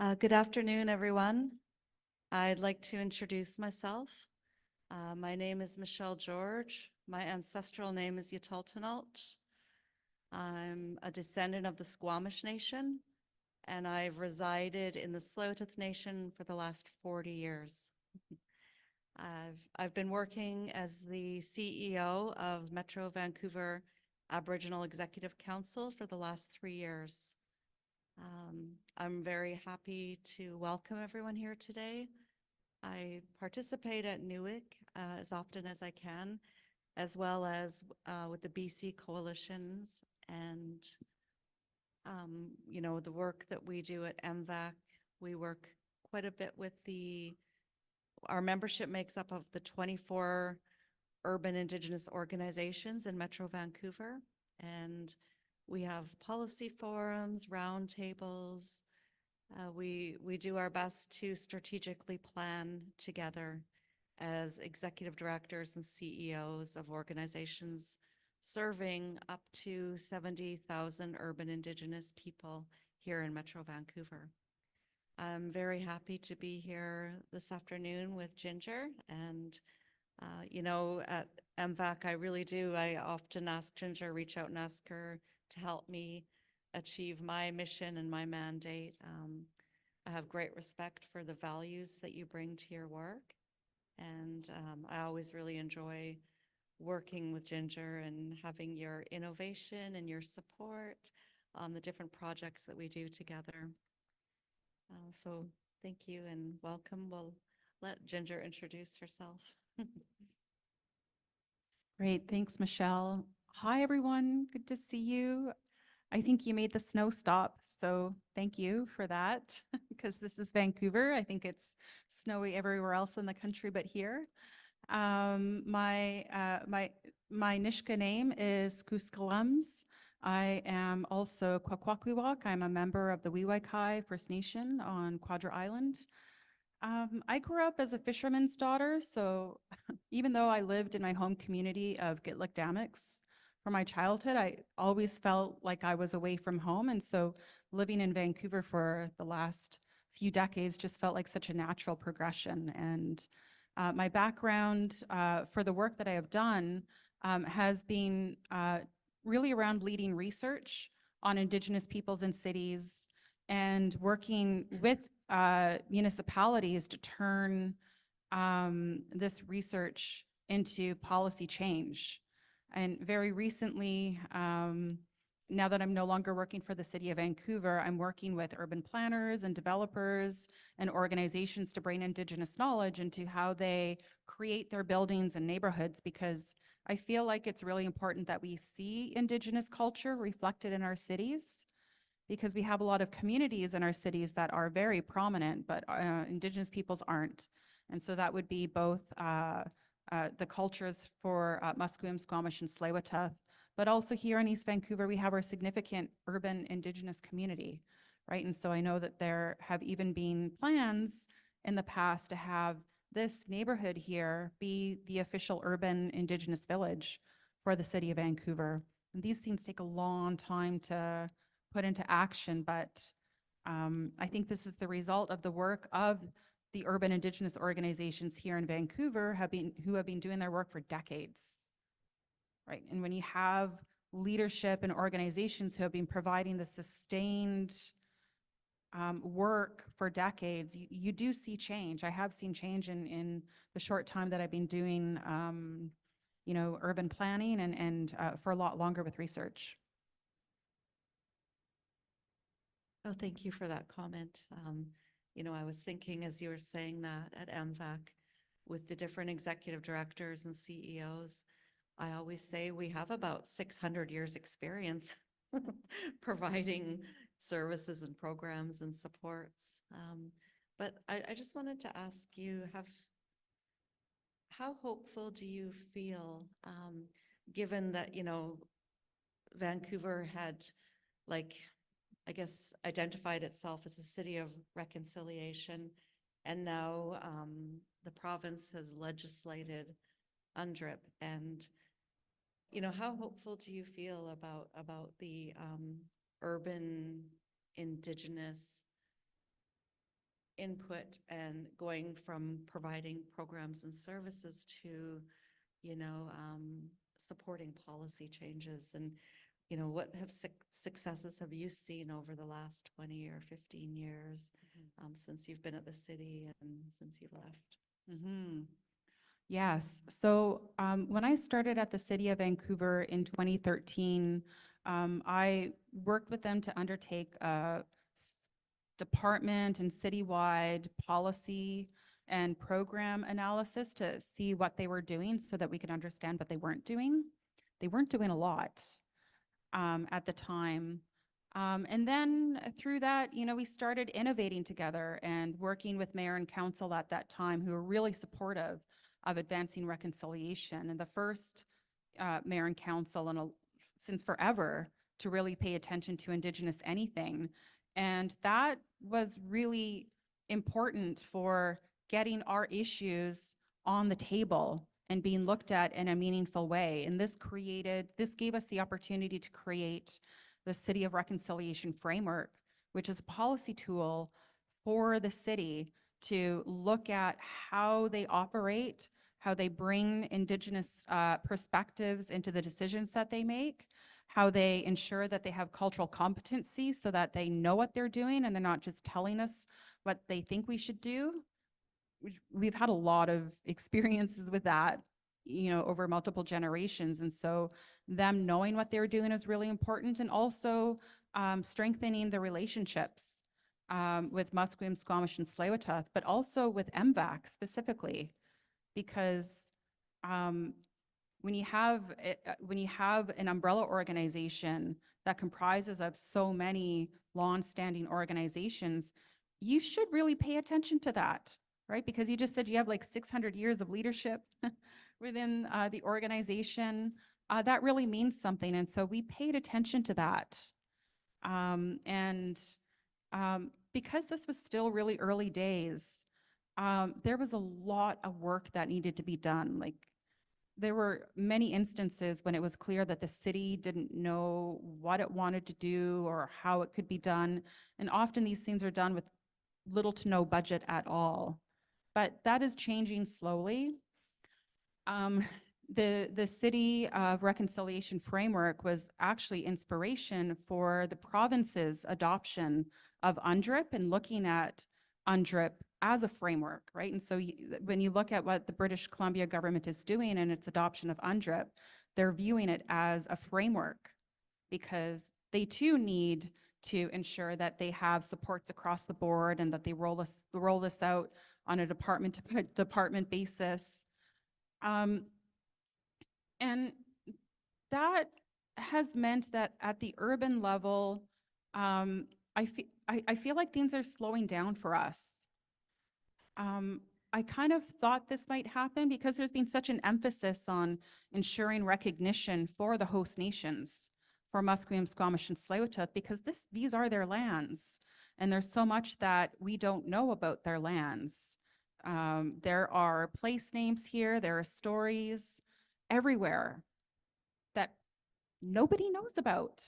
Good afternoon, everyone. I'd like to introduce myself. My name is Michelle George. My ancestral name is Yataltanalt. I'm a descendant of the Squamish Nation, and I've resided in the Tsleil-Waututh Nation for the last 40 years. I've been working as the CEO of Metro Vancouver Aboriginal Executive Council for the last 3 years. I'm very happy to welcome everyone here today. I participate at NUICC as often as I can, as well as with the BC coalitions and, the work that we do at MVAC. We work quite a bit with our membership makes up of the 24 urban Indigenous organizations in Metro Vancouver. And we have policy forums, roundtables. We do our best to strategically plan together as executive directors and CEOs of organizations serving up to 70,000 urban Indigenous people here in Metro Vancouver. I'm very happy to be here this afternoon with Ginger. And, at MVAC, I often ask Ginger, reach out and ask her to help me achieve my mission and my mandate. I have great respect for the values that you bring to your work. And I always really enjoy working with Ginger and having your innovation and your support on the different projects that we do together. So thank you and welcome. We'll let Ginger introduce herself. Great, thanks, Michelle. Hi, everyone. Good to see you. I think you made the snow stop, so thank you for that, because this is Vancouver. I think it's snowy everywhere else in the country but here. My Nisga'a name is Gosnell-Myers. I am also Kwakwak'awakw. I'm a member of the UNDRIP First Nation on Quadra Island. I grew up as a fisherman's daughter, so even though I lived in my home community of Gitlik-Damix for my childhood, I always felt like I was away from home. And so living in Vancouver for the last few decades just felt like such a natural progression. And my background for the work that I have done has been really around leading research on Indigenous peoples and cities and working with municipalities to turn this research into policy change. And very recently, now that I'm no longer working for the City of Vancouver, I'm working with urban planners and developers and organizations to bring Indigenous knowledge into how they create their buildings and neighborhoods, because I feel like it's really important that we see Indigenous culture reflected in our cities, because we have a lot of communities in our cities that are very prominent, but Indigenous peoples aren't. And so that would be both the cultures for Musqueam, Squamish, and Tsleil-Waututh, but also here in East Vancouver, we have our significant urban Indigenous community, right? And so I know that there have even been plans in the past to have this neighborhood here be the official urban Indigenous village for the City of Vancouver. And these things take a long time to put into action, but I think this is the result of the work of the urban Indigenous organizations here in Vancouver who have been doing their work for decades, right? And when you have leadership and organizations who have been providing the sustained work for decades, you do see change. I have seen change in the short time that I've been doing, urban planning and for a lot longer with research. Oh, thank you for that comment. I was thinking as you were saying that at MVAC with the different executive directors and CEOs, I always say we have about 600 years experience providing services and programs and supports. But I just wanted to ask you, how hopeful do you feel, given that, Vancouver had, identified itself as a city of reconciliation, and now the province has legislated UNDRIP, and how hopeful do you feel about the urban Indigenous input and going from providing programs and services to, you know, supporting policy changes. And, you know, what have successes have you seen over the last 20 or 15 years since you've been at the city and since you left? Mm-hmm. Yes. So when I started at the City of Vancouver in 2013, I worked with them to undertake a department and citywide policy and program analysis to see what they were doing so that we could understand what they weren't doing. They weren't doing a lot at the time. And then through that, you know, we started innovating together and working with mayor and council at that time who were really supportive of advancing reconciliation. And the first mayor and council since forever to really pay attention to Indigenous anything. And that was really important for getting our issues on the table and being looked at in a meaningful way. And this gave us the opportunity to create the City of Reconciliation Framework, which is a policy tool for the city to look at how they operate, how they bring Indigenous perspectives into the decisions that they make, how they ensure that they have cultural competency so that they know what they're doing and they're not just telling us what they think we should do. We've had a lot of experiences with that, you know, over multiple generations. And so them knowing what they're doing is really important. And also strengthening the relationships with Musqueam, Squamish, and Tsleil-Waututh, but also with MVAC specifically, because when you have an umbrella organization that comprises of so many long-standing organizations, you should really pay attention to that, right? Because you just said you have like 600 years of leadership within the organization. That really means something. And so we paid attention to that. Because this was still really early days, there was a lot of work that needed to be done. Like, there were many instances when it was clear that the city didn't know what it wanted to do or how it could be done. And often these things are done with little to no budget at all. But that is changing slowly. The City of Reconciliation Framework was actually inspiration for the province's adoption of UNDRIP and looking at UNDRIP as a framework, right? And so when you look at what the British Columbia government is doing in its adoption of UNDRIP, they're viewing it as a framework because they too need to ensure that they have supports across the board and that they roll this out on a department to department basis. And that has meant that at the urban level, I feel like things are slowing down for us. I kind of thought this might happen because there's been such an emphasis on ensuring recognition for the host nations, for Musqueam, Squamish, and Tsleil-Waututh, because these are their lands. And there's so much that we don't know about their lands. There are place names here, there are stories everywhere that nobody knows about,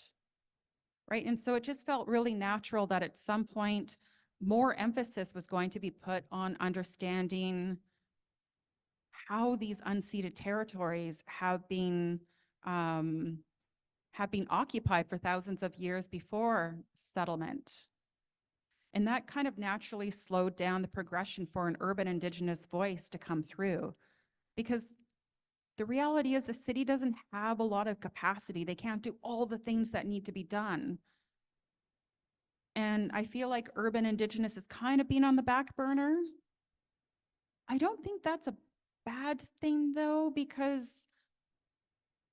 right? And so it just felt really natural that at some point, more emphasis was going to be put on understanding how these unceded territories have been occupied for thousands of years before settlement. And that kind of naturally slowed down the progression for an urban Indigenous voice to come through. Because the reality is the city doesn't have a lot of capacity. They can't do all the things that need to be done. And I feel like urban Indigenous is kind of being on the back burner. I don't think that's a bad thing though, because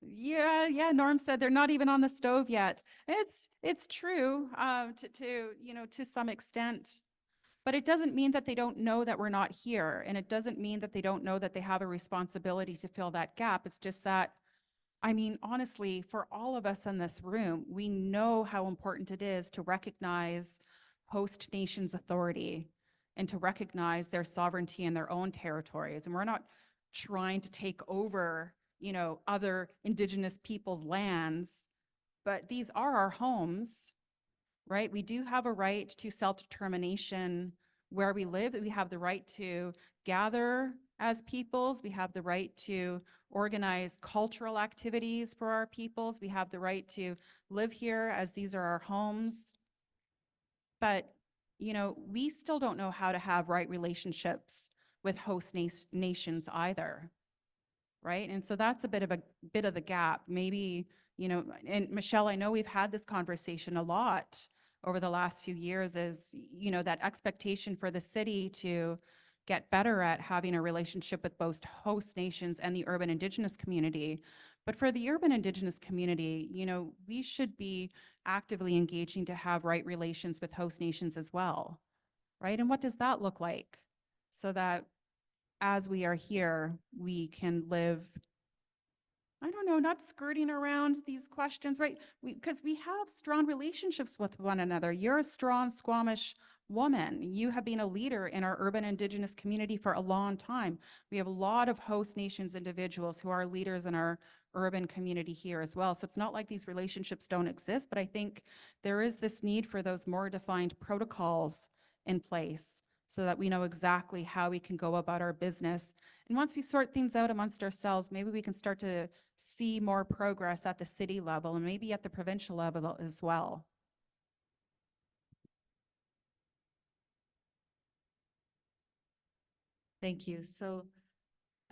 Norm said they're not even on the stove yet. It's true to some extent, but it doesn't mean that they don't know that we're not here. And it doesn't mean that they don't know that they have a responsibility to fill that gap. It's just that, I mean, honestly, for all of us in this room, we know how important it is to recognize host nations' authority and to recognize their sovereignty in their own territories. And we're not trying to take over, other Indigenous people's lands, but these are our homes, right? We do have a right to self-determination where we live. We have the right to gather as peoples. We have the right to organize cultural activities for our peoples. We have the right to live here as these are our homes. But, you know, we still don't know how to have right relationships with host nations either, right? And so that's a bit of the gap. Maybe, you know, and Michelle, I know we've had this conversation a lot over the last few years, is, you know, that expectation for the city to get better at having a relationship with both host nations and the urban Indigenous community. But for the urban Indigenous community, you know, we should be actively engaging to have right relations with host nations as well, right? And what does that look like? So that as we are here, we can live, I don't know, not skirting around these questions, right? Because we have strong relationships with one another. You're a strong Squamish woman. You have been a leader in our urban Indigenous community for a long time. We have a lot of host nations individuals who are leaders in our urban community here as well. So it's not like these relationships don't exist, but I think there is this need for those more defined protocols in place so that we know exactly how we can go about our business. And once we sort things out amongst ourselves, maybe we can start to see more progress at the city level and maybe at the provincial level as well. Thank you. So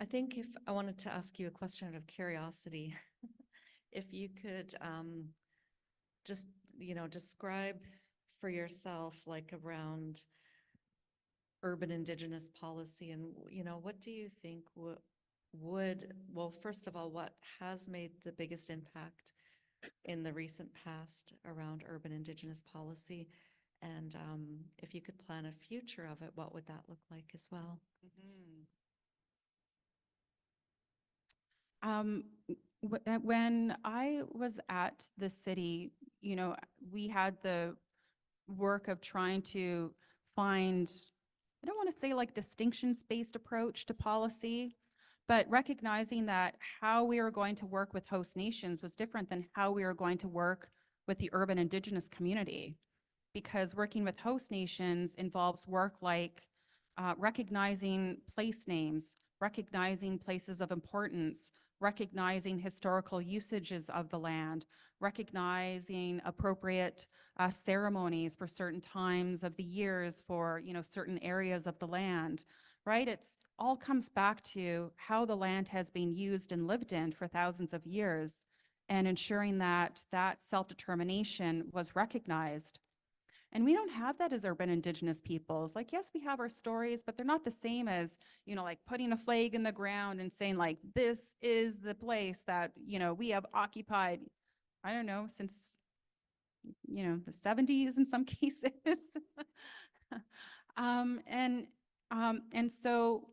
I think if I wanted to ask you a question out of curiosity, if you could just, you know, describe for yourself like around urban Indigenous policy and, you know, what do you think well, first of all, what has made the biggest impact in the recent past around urban Indigenous policy? And if you could plan a future of it, what would that look like as well? When I was at the city, you know, we had the work of trying to find, I don't want to say like distinctions-based approach to policy, but recognizing that how we were going to work with host nations was different than how we were going to work with the urban Indigenous community. Because working with host nations involves work like recognizing place names, recognizing places of importance, recognizing historical usages of the land, recognizing appropriate ceremonies for certain times of the years for, you know, certain areas of the land, right? It's all comes back to how the land has been used and lived in for thousands of years and ensuring that that self-determination was recognized. And we don't have that as urban Indigenous peoples. Like, yes, we have our stories, but they're not the same as, you know, like putting a flag in the ground and saying like, this is the place that, you know, we have occupied, I don't know, since, you know, the 70s in some cases. um, and, and so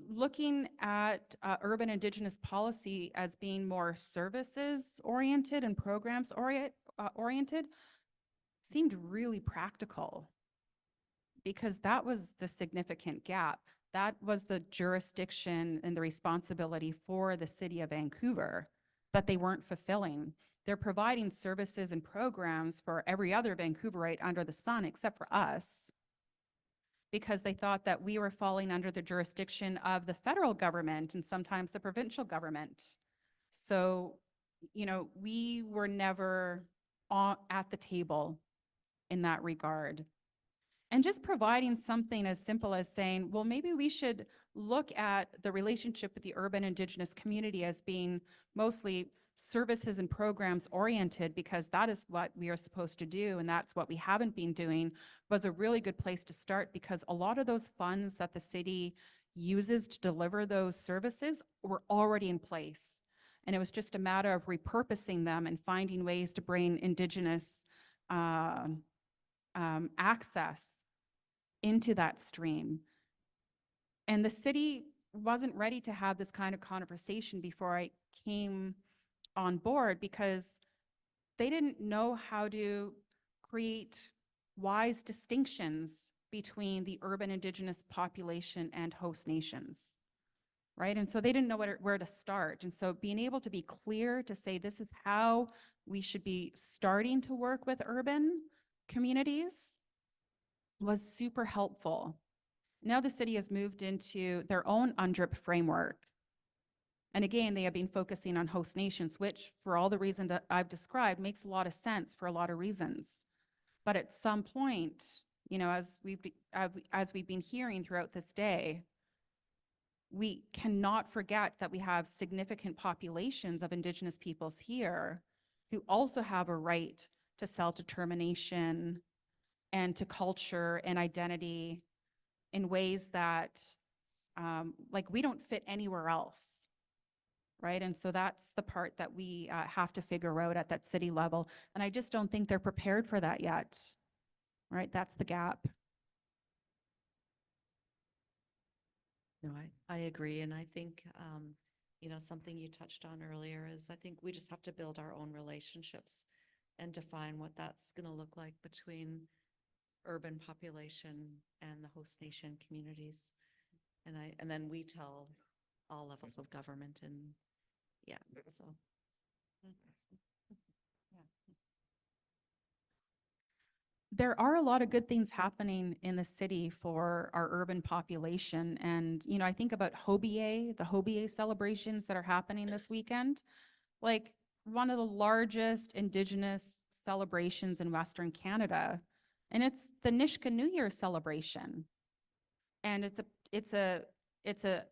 looking at urban Indigenous policy as being more services oriented and programs oriented seemed really practical because that was the significant gap. That was the jurisdiction and the responsibility for the city of Vancouver that they weren't fulfilling. They're providing services and programs for every other Vancouverite under the sun except for us because they thought that we were falling under the jurisdiction of the federal government and sometimes the provincial government. So, you know, we were never at the table in that regard. And just providing something as simple as saying, well, maybe we should look at the relationship with the urban Indigenous community as being mostly services and programs oriented because that is what we are supposed to do and that's what we haven't been doing, was a really good place to start because a lot of those funds that the city uses to deliver those services were already in place. And it was just a matter of repurposing them and finding ways to bring Indigenous access into that stream. And the city wasn't ready to have this kind of conversation before I came on board because they didn't know how to create wise distinctions between the urban Indigenous population and host nations, right? And so they didn't know where to start. And so being able to be clear to say this is how we should be starting to work with urban communities, was super helpful. Now the city has moved into their own UNDRIP framework. And again, they have been focusing on host nations, which for all the reasons that I've described makes a lot of sense for a lot of reasons. But at some point, you know, as we've been hearing throughout this day, we cannot forget that we have significant populations of Indigenous peoples here who also have a right to self-determination and to culture and identity in ways that like we don't fit anywhere else, right? And so that's the part that we have to figure out at that city level. And I just don't think they're prepared for that yet, right? That's the gap. No, I agree. And I think, you know, something you touched on earlier is I think we just have to build our own relationships and define what that's going to look like between urban population and the host nation communities. And then we tell all levels of government and yeah, so. There are a lot of good things happening in the city for our urban population. And, you know, I think about the Hobier celebrations that are happening this weekend. Like one of the largest Indigenous celebrations in Western Canada. And it's the Nisga'a New Year celebration. And it's a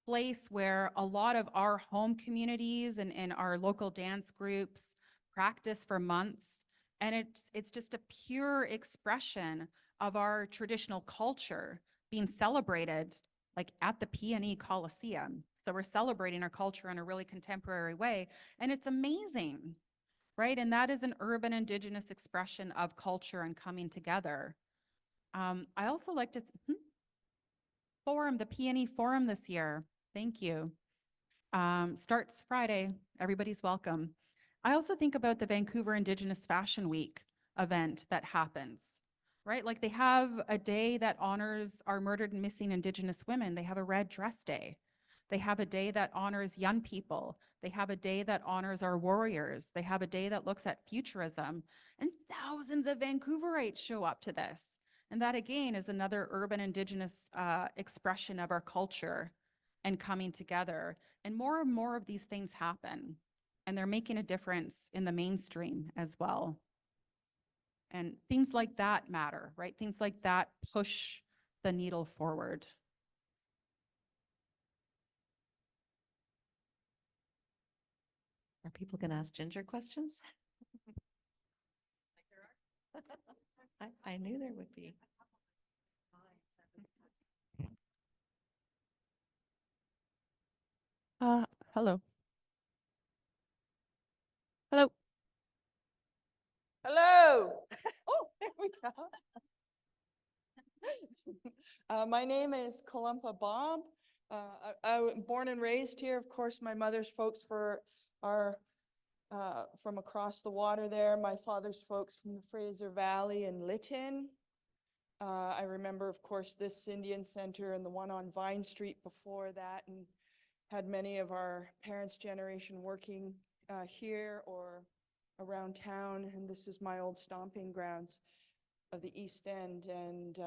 place where a lot of our home communities and our local dance groups practice for months. And it's just a pure expression of our traditional culture being celebrated like at the P&E Coliseum. So we're celebrating our culture in a really contemporary way. And it's amazing, right? And that is an urban Indigenous expression of culture and coming together. I also like to, the P&E Forum this year. Thank you. Starts Friday. Everybody's welcome. I also think about the Vancouver Indigenous Fashion Week event that happens, right? Like they have a day that honors our murdered and missing Indigenous women. They have a red dress day. They have a day that honors young people. They have a day that honors our warriors. They have a day that looks at futurism. And thousands of Vancouverites show up to this. And that again is another urban Indigenous expression of our culture and coming together. And more of these things happen. And they're making a difference in the mainstream as well. And things like that matter, right? Things like that push the needle forward. Are people going to ask Ginger questions? I knew there would be. Hello. Hello. Hello. Oh, there we go. My name is Kalumpa Bob. I was born and raised here. Of course, my mother's folks are from across the water there. My father's folks from the Fraser Valley and Lytton. I remember, of course, this Indian Center and the one on Vine Street before that, and had many of our parents' generation working here or around town. And this is my old stomping grounds of the East End. And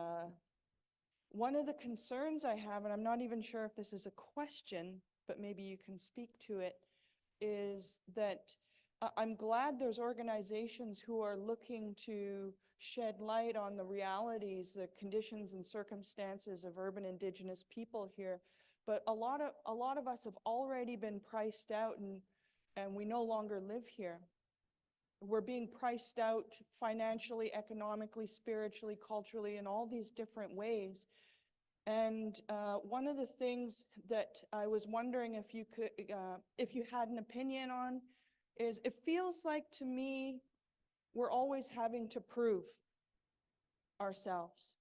one of the concerns I have, and I'm not even sure if this is a question, but maybe you can speak to it, is that I'm glad there's organizations who are looking to shed light on the realities, the conditions and circumstances of urban Indigenous people here. But a lot of us have already been priced out, and we no longer live here. We're being priced out financially, economically, spiritually, culturally, in all these different ways. And one of the things that I was wondering if you could, if you had an opinion on, is it feels like to me we're always having to prove ourselves.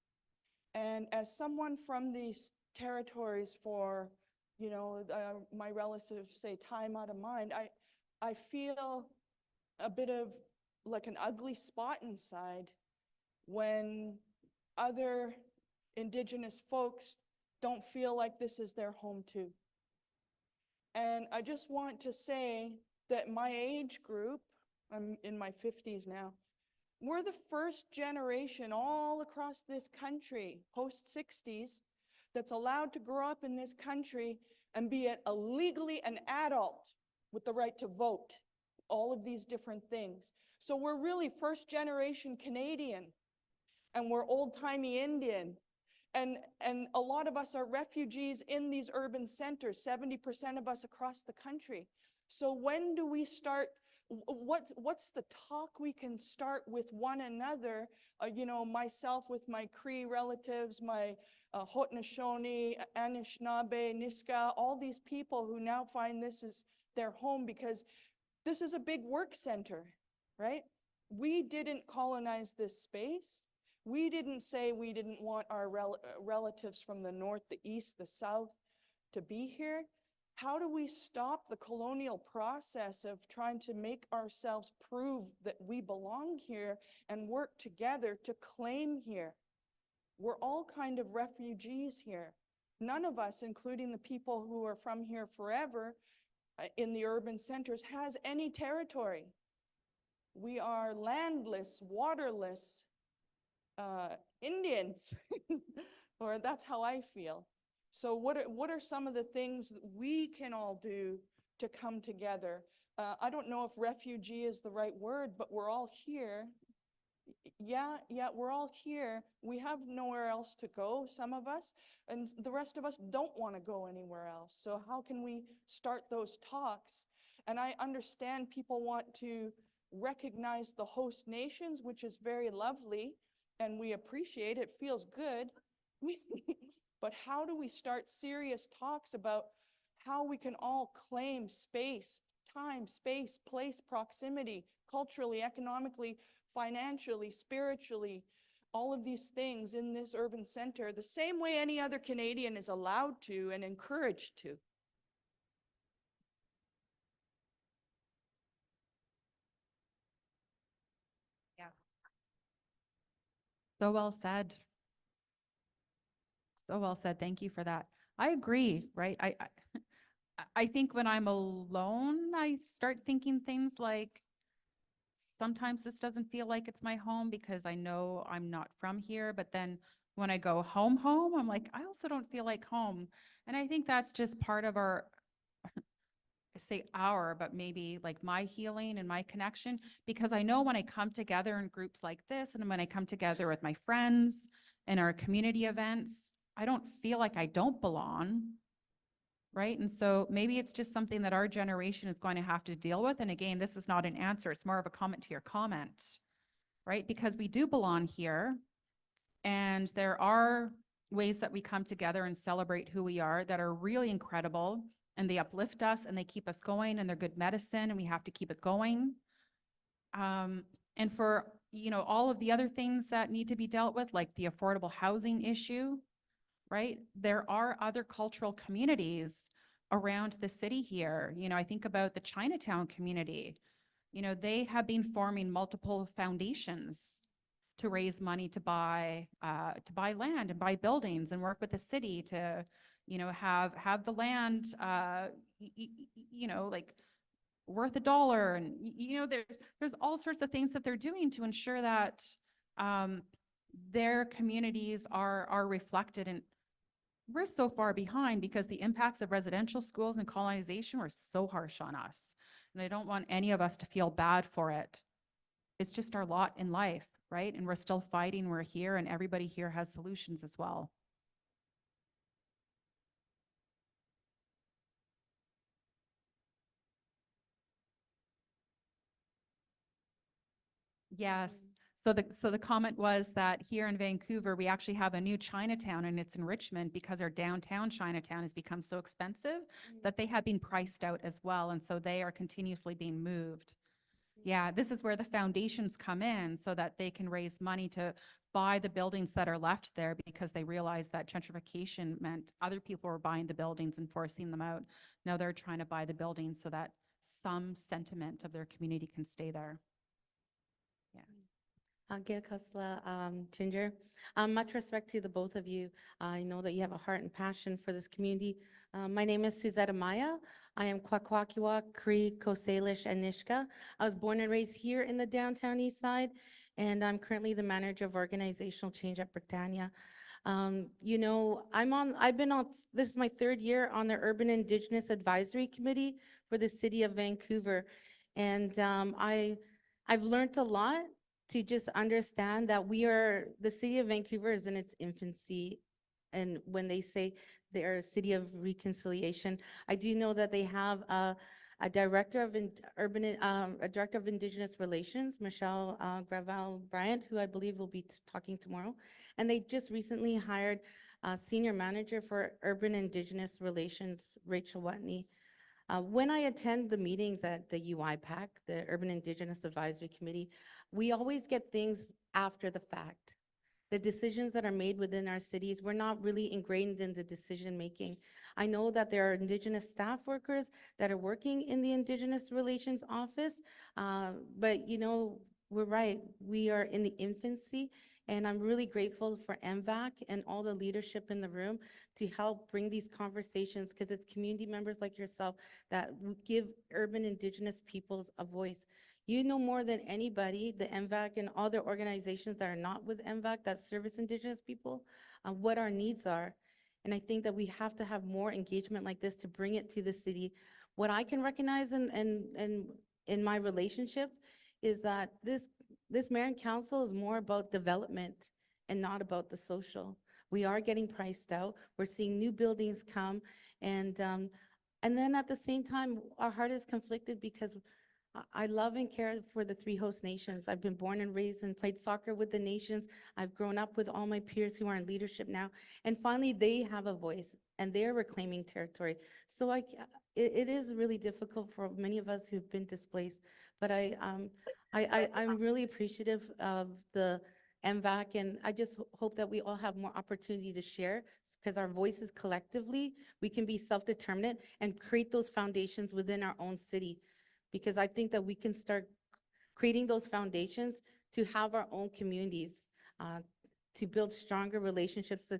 And as someone from these territories for, you know, my relatives say time out of mind, I feel a bit of like an ugly spot inside when other Indigenous folks don't feel like this is their home too. And I just want to say that my age group, I'm in my 50s now, We're the first generation all across this country, post-60s, that's allowed to grow up in this country and be legally an adult with the right to vote, all of these different things. So we're really first generation Canadian, and we're old-timey Indian. And a lot of us are refugees in these urban centers, 70% of us across the country. So when do we start, what's the talk we can start with one another? You know, myself with my Cree relatives, my Haudenosaunee, Anishinaabe, Nisga'a, all these people who now find this is their home because this is a big work center, right? We didn't colonize this space. We didn't say we didn't want our relatives from the north, the east, the south to be here. How do we stop the colonial process of trying to make ourselves prove that we belong here and work together to claim here? We're all kind of refugees here. None of us, including the people who are from here forever in the urban centers, has any territory. We are landless, waterless, Indians, or that's how I feel. So what are some of the things that we can all do to come together? I don't know if refugee is the right word, but we're all here. Yeah, we're all here. We have nowhere else to go, some of us, and the rest of us don't want to go anywhere else. So how can we start those talks? And I understand people want to recognize the host nations, which is very lovely, and we appreciate it, feels good. But how do we start serious talks about how we can all claim space, time, space, place, proximity, culturally, economically, financially, spiritually, all of these things in this urban center, the same way any other Canadian is allowed to and encouraged to? Yeah. So well said. So well said. Thank you for that. I agree, right? I think when I'm alone, I start thinking things like, sometimes this doesn't feel like it's my home because I know I'm not from here. But then when I go home, I'm like, I also don't feel like home. And I think that's just part of our, I say our, but maybe like my healing and my connection, because I know when I come together in groups like this, and when I come together with my friends and our community events, I don't feel like I don't belong. Right. And so maybe it's just something that our generation is going to have to deal with. And again, this is not an answer. It's more of a comment to your comment, right? Because we do belong here. And there are ways that we come together and celebrate who we are that are really incredible, and they uplift us and they keep us going, and they're good medicine, and we have to keep it going. And for, you know, all of the other things that need to be dealt with, like the affordable housing issue, right? There are other cultural communities around the city here. You know, I think about the Chinatown community. You know, they have been forming multiple foundations to raise money to buy land and buy buildings and work with the city to, you know, have the land, you know, like worth $1. And, you know, there's all sorts of things that they're doing to ensure that their communities are reflected. And we're so far behind because the impacts of residential schools and colonization were so harsh on us. And I don't want any of us to feel bad for it. It's just our lot in life, right? And we're still fighting, we're here, and everybody here has solutions as well. Yes. So the comment was that here in Vancouver, we actually have a new Chinatown, and it's in Richmond because our downtown Chinatown has become so expensive that they have been priced out as well. And so they are continuously being moved. Yeah, this is where the foundations come in so that they can raise money to buy the buildings that are left there, because they realized that gentrification meant other people were buying the buildings and forcing them out. Now they're trying to buy the buildings so that some sentiment of their community can stay there. Yeah. Ginger. Much respect to the both of you. I know that you have a heart and passion for this community. My name is Suzette Amaya. I am Kwakwak'awakw, Cree, Coast Salish, and Nisga'a. I was born and raised here in the downtown east side, and I'm currently the manager of organizational change at Britannia. I've been on, this is my third year on the Urban Indigenous Advisory Committee for the city of Vancouver. And I've learned a lot to just understand that the city of Vancouver is in its infancy. And when they say they're a city of reconciliation, I do know that they have a director of a director of Indigenous Relations, Michelle Gravel Bryant, who I believe will be talking tomorrow. And they just recently hired a senior manager for Urban Indigenous Relations, Rachel Watney. When I attend the meetings at the UIPAC, the Urban Indigenous Advisory Committee, we always get things after the fact. The decisions that are made within our cities, we're not really ingrained in the decision making. I know that there are Indigenous staff workers that are working in the Indigenous Relations Office, but we're right, we are in the infancy, and I'm really grateful for MVAC and all the leadership in the room to help bring these conversations, because it's community members like yourself that give urban Indigenous peoples a voice. You know more than anybody, the MVAC and all the organizations that are not with MVAC that service Indigenous people, what our needs are. And I think that we have to have more engagement like this to bring it to the city. What I can recognize in my relationship is that this mayor and council is more about development and not about the social. We are getting priced out. We're seeing new buildings come, and then at the same time, our heart is conflicted because I love and care for the three host nations. I've been born and raised and played soccer with the nations. I've grown up with all my peers who are in leadership now. And finally, they have a voice and they're reclaiming territory. So it is really difficult for many of us who've been displaced. But I'm really appreciative of the MVAC, and I just hope that we all have more opportunity to share, because our voices collectively, we can be self-determinant and create those foundations within our own city. Because I think that we can start creating those foundations to have our own communities, to build stronger relationships,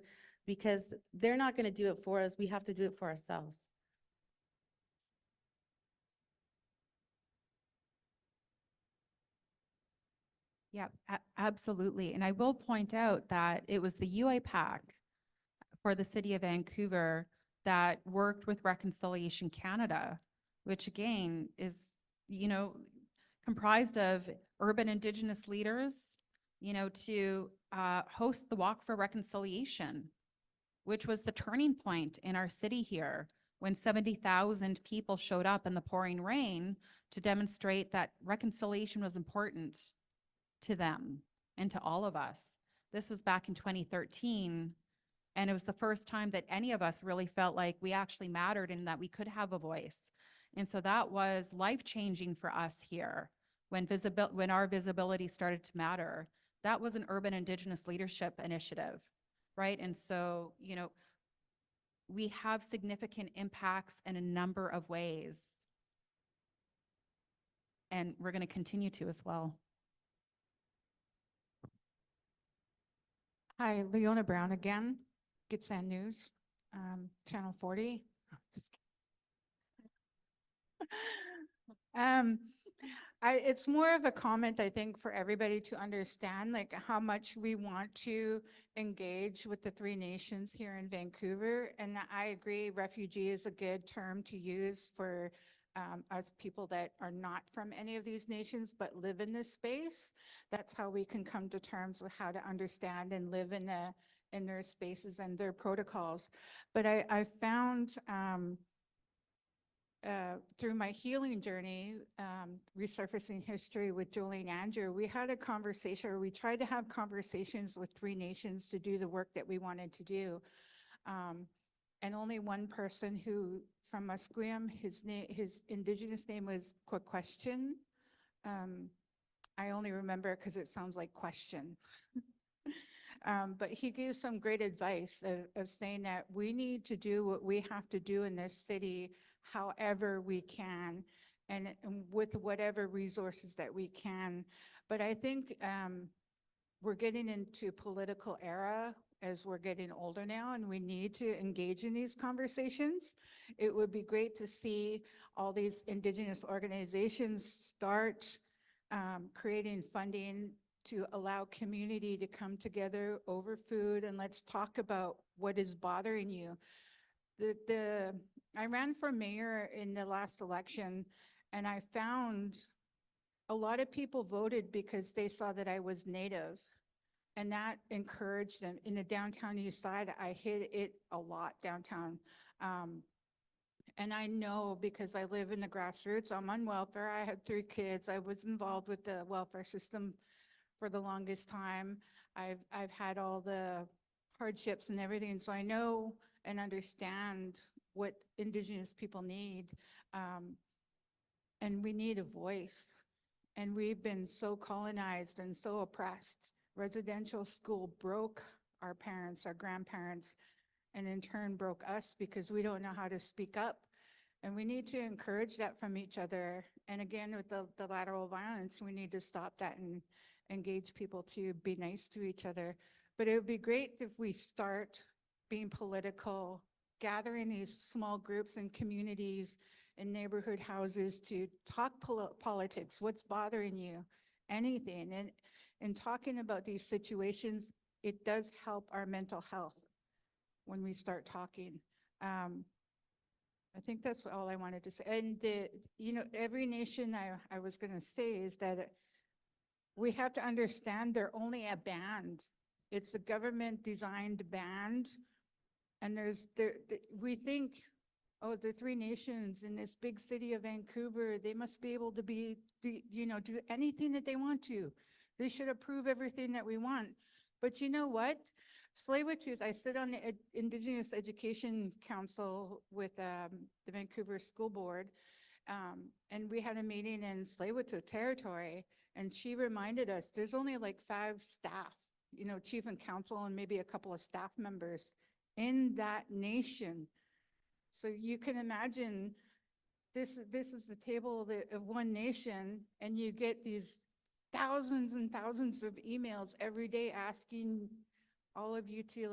because they're not going to do it for us. We have to do it for ourselves. Yeah, absolutely. And I will point out that it was the UIPAC for the city of Vancouver that worked with Reconciliation Canada, which again is, comprised of urban Indigenous leaders, to host the Walk for Reconciliation, which was the turning point in our city here when 70,000 people showed up in the pouring rain to demonstrate that reconciliation was important to them and to all of us. This was back in 2013, and it was the first time that any of us really felt like we actually mattered and that we could have a voice. And so that was life-changing for us here when our visibility started to matter. That was an urban Indigenous leadership initiative, right? And so, we have significant impacts in a number of ways. And we're going to continue to as well. Hi, Leona Brown again, Gitsan News, Channel 40. It's more of a comment, I think, for everybody to understand, like how much we want to engage with the three nations here in Vancouver. And I agree, refugee is a good term to use for us people that are not from any of these nations but live in this space. That's how we can come to terms with how to understand and live in their spaces and their protocols. But I found through my healing journey, resurfacing history with Jolene Andrew, we had a conversation, or we tried to have conversations with three nations to do the work that we wanted to do. And only one person who, from Musqueam, his Indigenous name was Kwakwak'awakw. I only remember because it sounds like question. But he gave some great advice of saying that we need to do what we have to do in this city however we can, and with whatever resources that we can. But I think we're getting into political era as we're getting older now, and we need to engage in these conversations. It would be great to see all these Indigenous organizations start creating funding to allow community to come together over food, and let's talk about what is bothering you. I ran for mayor in the last election, and I found a lot of people voted because they saw that I was Native, and that encouraged them. In the downtown east side, I hit it a lot downtown. And I know because I live in the grassroots, I'm on welfare. I had 3 kids. I was involved with the welfare system for the longest time. I've had all the hardships and everything, so I know and understand what Indigenous people need. And we need a voice. And we've been so colonized and so oppressed. Residential school broke our parents, our grandparents, and in turn broke us because we don't know how to speak up. And we need to encourage that from each other. And again, with the lateral violence, we need to stop that and engage people to be nice to each other. But it would be great if we start being political, gathering these small groups and communities in neighborhood houses to talk politics, what's bothering you, anything. And in talking about these situations, it does help our mental health when we start talking. I think that's all I wanted to say. And every nation I was going to say is that we have to understand they're only a band. It's a government designed band. And we think, oh, the 3 nations in this big city of Vancouver, they must be able to do anything that they want to. They should approve everything that we want. But you know what? Tsleil-Waututh, I sit on the Indigenous Education Council with the Vancouver School Board, and we had a meeting in Tsleil-Waututh territory, and she reminded us there's only like 5 staff, chief and council, and maybe a couple of staff members in that nation. So you can imagine this is the table of one nation, and you get these thousands and thousands of emails every day asking all of you to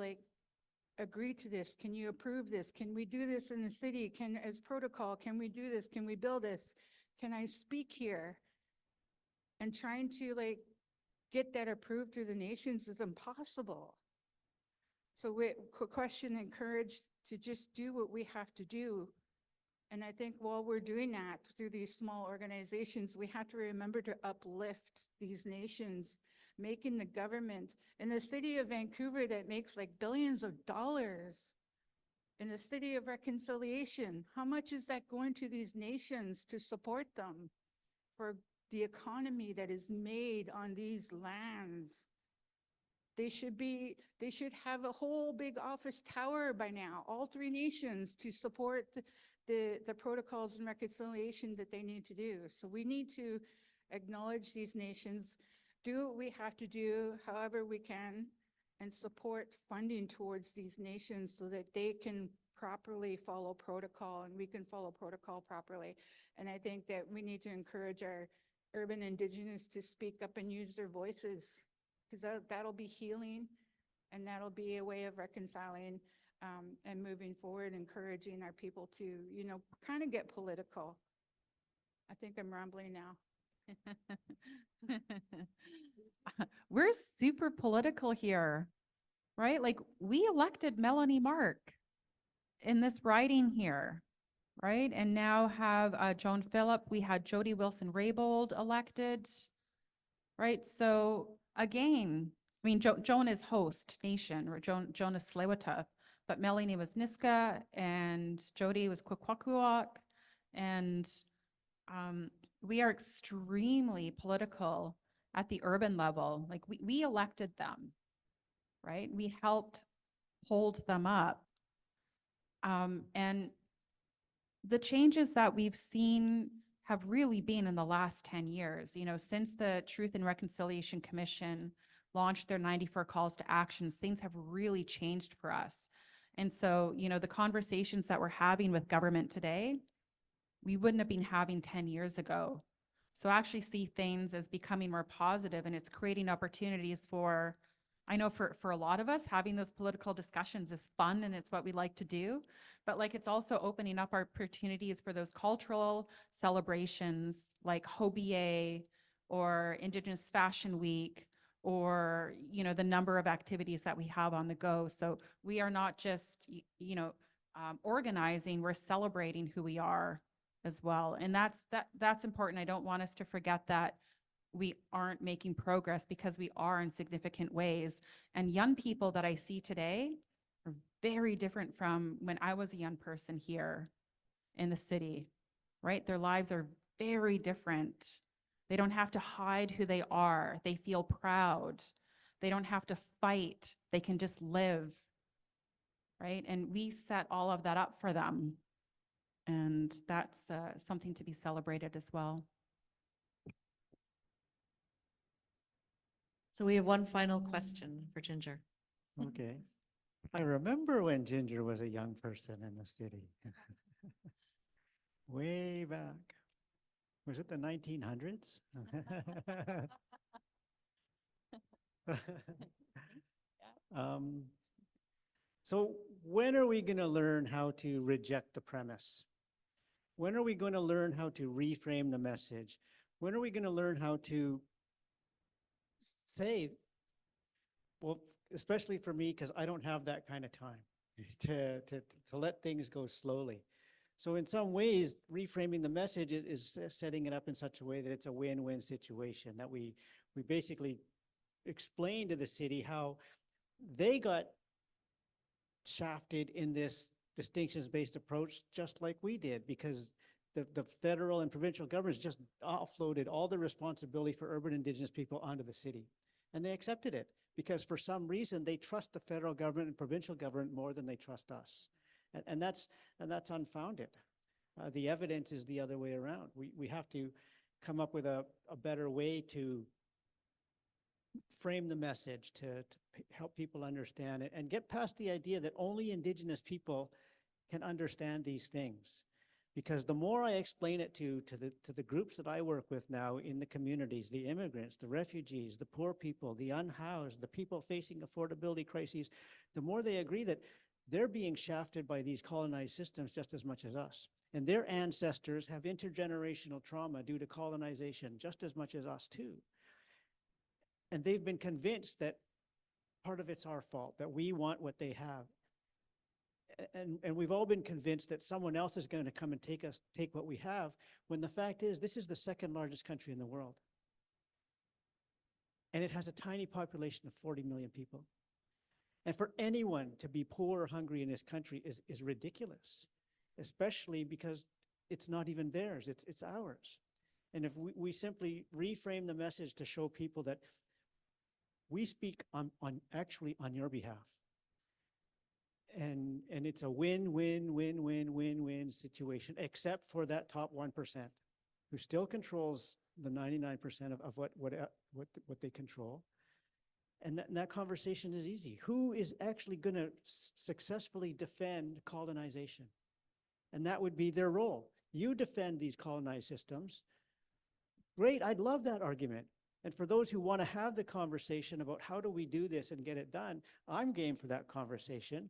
agree to this. Can you approve this? Can we do this in the city? As protocol, can we do this? Can we build this? Can I speak here? And trying to get that approved through the nations is impossible. So we question, encourage to just do what we have to do. And I think while we're doing that through these small organizations, we have to remember to uplift these nations, making the government in the city of Vancouver that makes billions of dollars, in the city of reconciliation, how much is that going to these nations to support them for the economy that is made on these lands? They should have a whole big office tower by now, all 3 nations, to support the protocols and reconciliation that they need to do. So we need to acknowledge these nations, do what we have to do, however we can, and support funding towards these nations so that they can properly follow protocol and we can follow protocol properly. And I think that we need to encourage our urban Indigenous to speak up and use their voices, because that'll be healing, and that'll be a way of reconciling and moving forward, encouraging our people to, kind of get political. I think I'm rambling now. We're super political here, right? We elected Melanie Mark in this riding here, right? And now have Joan Phillip. We had Jody Wilson-Raybould elected, right? So again, I mean, Joan is host nation, or Joan is Tsleil-Waututh, but Melanie was Nisga'a and Jody was Kwakwak'awakw. And we are extremely political at the urban level. We elected them, right? We helped hold them up. And the changes that we've seen have really been in the last 10 years, since the Truth and Reconciliation Commission launched their 94 calls to actions, things have really changed for us. And so, the conversations that we're having with government today, we wouldn't have been having 10 years ago. So I actually see things as becoming more positive, and it's creating opportunities for, I know for a lot of us, having those political discussions is fun and it's what we like to do. But like, it's also opening up opportunities for those cultural celebrations like Hobie or Indigenous Fashion Week, or, the number of activities that we have on the go. So we are not just, organizing, we're celebrating who we are as well. And that's important. I don't want us to forget that we aren't making progress, because we are in significant ways. And young people that I see today are very different from when I was a young person here in the city, right? Their lives are very different. They don't have to hide who they are. They feel proud. They don't have to fight. They can just live, right? And we set all of that up for them. And that's something to be celebrated as well. So we have one final question for Ginger. Okay. I remember when Ginger was a young person in the city. Way back. Was it the 1900s? So when are we going to learn how to reject the premise? When are we going to learn how to reframe the message? When are we going to learn how to say, well, especially for me, because I don't have that kind of time to let things go slowly. So in some ways, reframing the message is setting it up in such a way that it's a win-win situation, that we basically explain to the city how they got shafted in this distinctions-based approach just like we did, because the federal and provincial governments just offloaded all the responsibility for urban Indigenous people onto the city. And they accepted it because for some reason they trust the federal government and provincial government more than they trust us. And that's unfounded. The evidence is the other way around. We have to come up with a better way to frame the message to help people understand it and get past the idea that only Indigenous people can understand these things. Because the more I explain it to the groups that I work with now in the communities, the immigrants, the refugees, the poor people, the unhoused, the people facing affordability crises, the more they agree that they're being shafted by these colonized systems just as much as us. And their ancestors have intergenerational trauma due to colonization just as much as us too. And they've been convinced that part of it's our fault, that we want what they have. And we've all been convinced that someone else is going to come and take what we have, when the fact is, this is the second largest country in the world. And it has a tiny population of 40 million people. And for anyone to be poor or hungry in this country is ridiculous, especially because it's not even theirs, it's ours. And if we simply reframe the message to show people that we speak actually on your behalf. And it's a win-win-win-win-win-win situation, except for that top 1% who still controls the 99% of what they control. And that conversation is easy. Who is actually going to successfully defend colonization? And that would be their role. You defend these colonized systems. Great, I'd love that argument. And for those who want to have the conversation about how do we do this and get it done, I'm game for that conversation.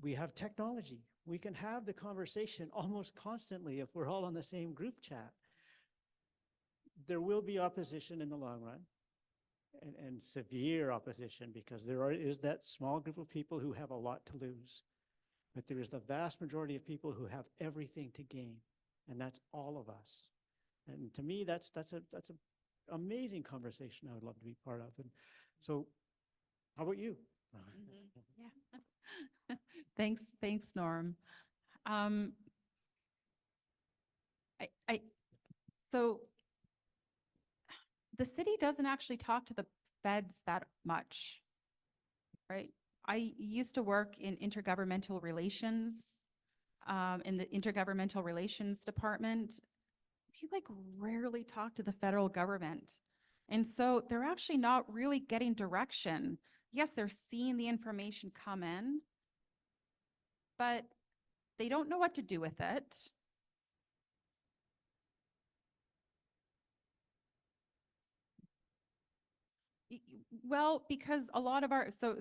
We have technology. We can have the conversation almost constantly if we're all on the same group chat. There will be opposition in the long run, and severe opposition, because there is that small group of people who have a lot to lose. But there is the vast majority of people who have everything to gain, and that's all of us. And to me, that's an amazing conversation I would love to be part of. And so, how about you? Yeah. Thanks, Norm. So the city doesn't actually talk to the feds that much, right? I used to work in intergovernmental relations, in the intergovernmental relations department. We like rarely talk to the federal government. And so they're actually not really getting direction. Yes, they're seeing the information come in, but they don't know what to do with it. Well, because a lot of our, so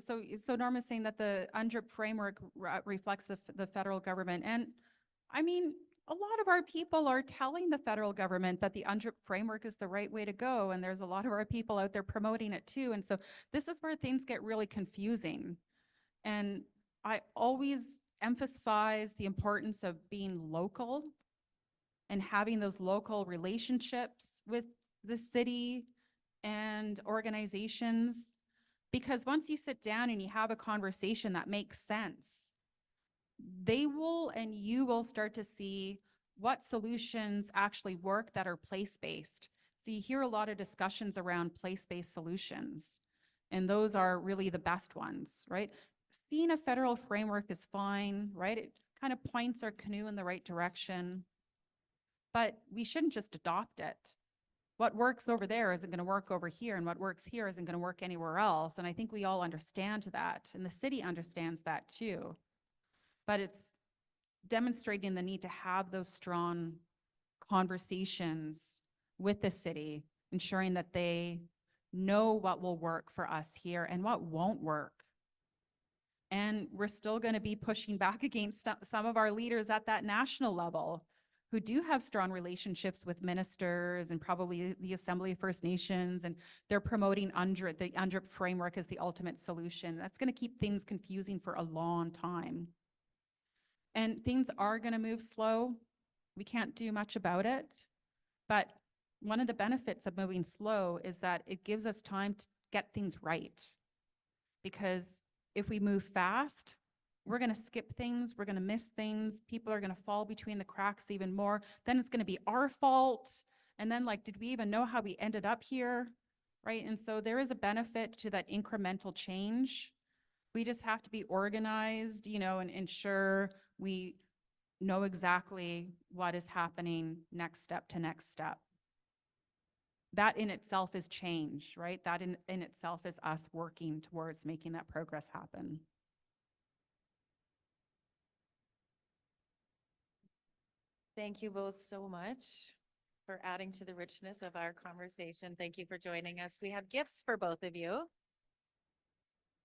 Norma's saying that the UNDRIP framework reflects the federal government. And I mean, a lot of our people are telling the federal government that the UNDRIP framework is the right way to go. And there's a lot of our people out there promoting it too. And so this is where things get really confusing. And I always emphasize the importance of being local and having those local relationships with the city and organizations. Because once you sit down and you have a conversation that makes sense, they will and you will start to see what solutions actually work that are place-based. So you hear a lot of discussions around place-based solutions, and those are really the best ones, right? Seeing a federal framework is fine, right? It kind of points our canoe in the right direction, but we shouldn't just adopt it. What works over there isn't going to work over here, and what works here isn't going to work anywhere else. And I think we all understand that, and the city understands that too. But it's demonstrating the need to have those strong conversations with the city, ensuring that they know what will work for us here and what won't work. And we're still going to be pushing back against some of our leaders at that national level who do have strong relationships with ministers and probably the Assembly of First Nations, and they're promoting the UNDRIP framework as the ultimate solution. That's going to keep things confusing for a long time. And things are going to move slow. We can't do much about it. But one of the benefits of moving slow is that it gives us time to get things right. Because if we move fast, we're going to skip things, we're going to miss things, people are going to fall between the cracks even more. Then it's going to be our fault. And then, like, did we even know how we ended up here? Right? And so there is a benefit to that incremental change. We just have to be organized, you know, and ensure we know exactly what is happening next step to next step. That in itself is change, right? That in itself is us working towards making that progress happen. Thank you both so much for adding to the richness of our conversation. Thank you for joining us. We have gifts for both of you.